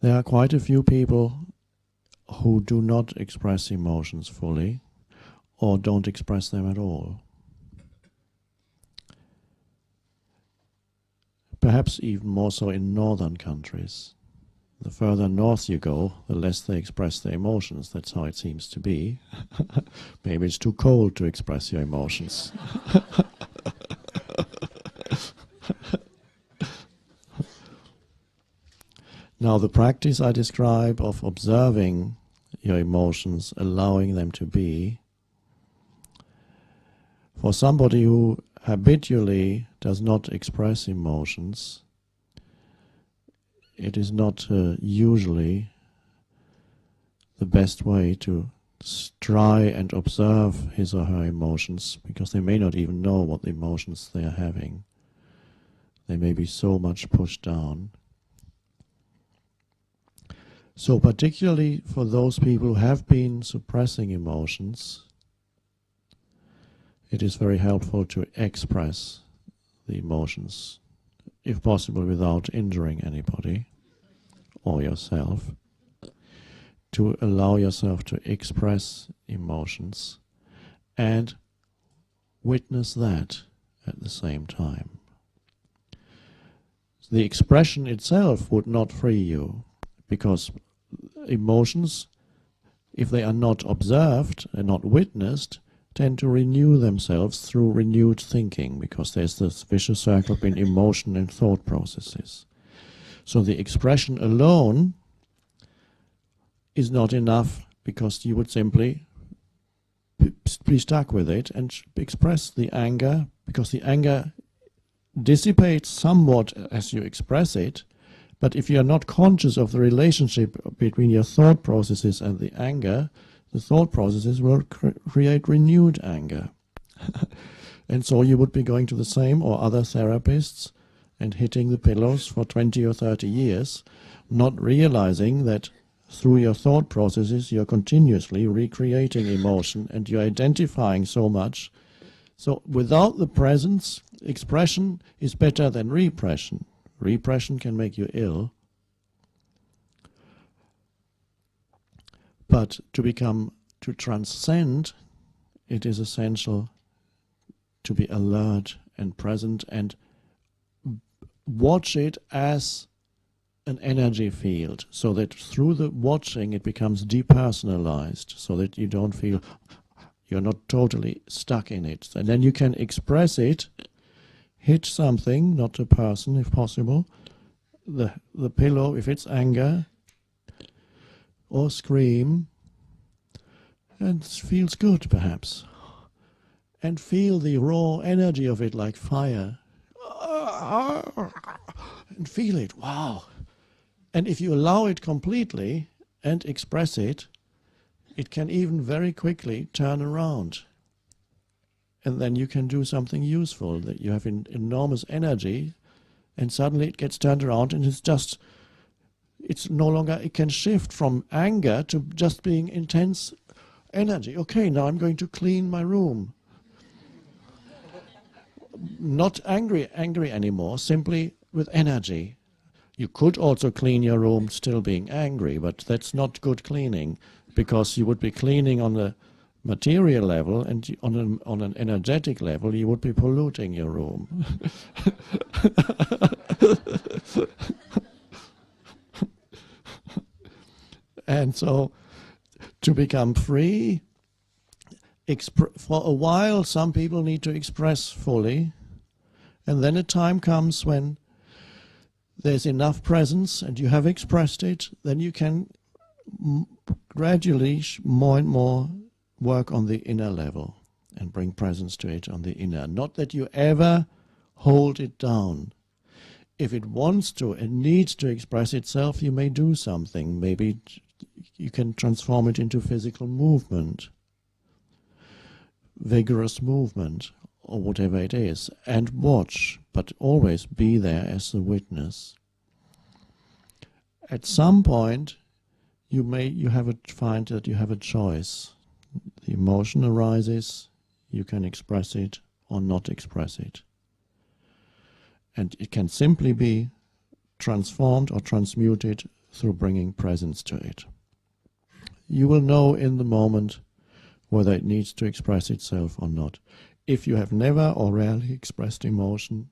There are quite a few people who do not express emotions fully or don't express them at all. Perhaps even more so in northern countries. The further north you go, the less they express their emotions. That's how it seems to be. Maybe it's too cold to express your emotions. Now, the practice I describe of observing your emotions, allowing them to be, for somebody who habitually does not express emotions, it is not usually the best way to try and observe his or her emotions, because they may not even know what the emotions they are having. They may be so much pushed down. So particularly for those people who have been suppressing emotions, it is very helpful to express the emotions, if possible without injuring anybody or yourself, to allow yourself to express emotions and witness that at the same time. The expression itself would not free you, because emotions, if they are not observed and not witnessed, tend to renew themselves through renewed thinking, because there's this vicious circle between emotion and thought processes. So the expression alone is not enough, because you would simply be stuck with it and express the anger, because the anger dissipates somewhat as you express it. But if you are not conscious of the relationship between your thought processes and the anger, the thought processes will create renewed anger. And so you would be going to the same or other therapists and hitting the pillows for 20 or 30 years, not realizing that through your thought processes you're continuously recreating emotion and you're identifying so much. So without the presence, expression is better than repression. Repression can make you ill. But to transcend, it is essential to be alert and present and watch it as an energy field, so that through the watching it becomes depersonalized, so that you don't feel you're not totally stuck in it. And then you can express it, hit something, not a person if possible, the pillow if it's anger, or scream, and it feels good perhaps. And feel the raw energy of it like fire. And feel it, wow. And if you allow it completely and express it, it can even very quickly turn around. And then you can do something useful, that you have enormous energy, and suddenly it gets turned around and it's no longer, it can shift from anger to just being intense energy. Okay, now I'm going to clean my room. Not angry anymore, simply with energy. You could also clean your room still being angry, but that's not good cleaning, because you would be cleaning on a material level, and on an energetic level you would be polluting your room. And so to become free, for a while some people need to express fully, and then a time comes when there's enough presence and you have expressed it, then you can gradually more and more work on the inner level and bring presence to it on the inner. Not that you ever hold it down. If it wants to and needs to express itself, you may do something. Maybe you can transform it into physical movement, vigorous movement, or whatever it is, and watch, but always be there as the witness. At some point, you find that you have a choice. The emotion arises, you can express it or not express it. And it can simply be transformed or transmuted through bringing presence to it. You will know in the moment whether it needs to express itself or not. If you have never or rarely expressed emotion,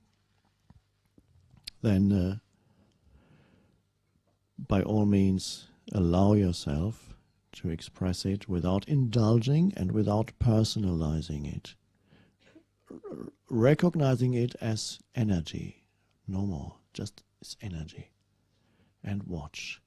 then by all means allow yourself to express it without indulging and without personalizing it. Recognizing it as energy, no more, just as energy. And watch.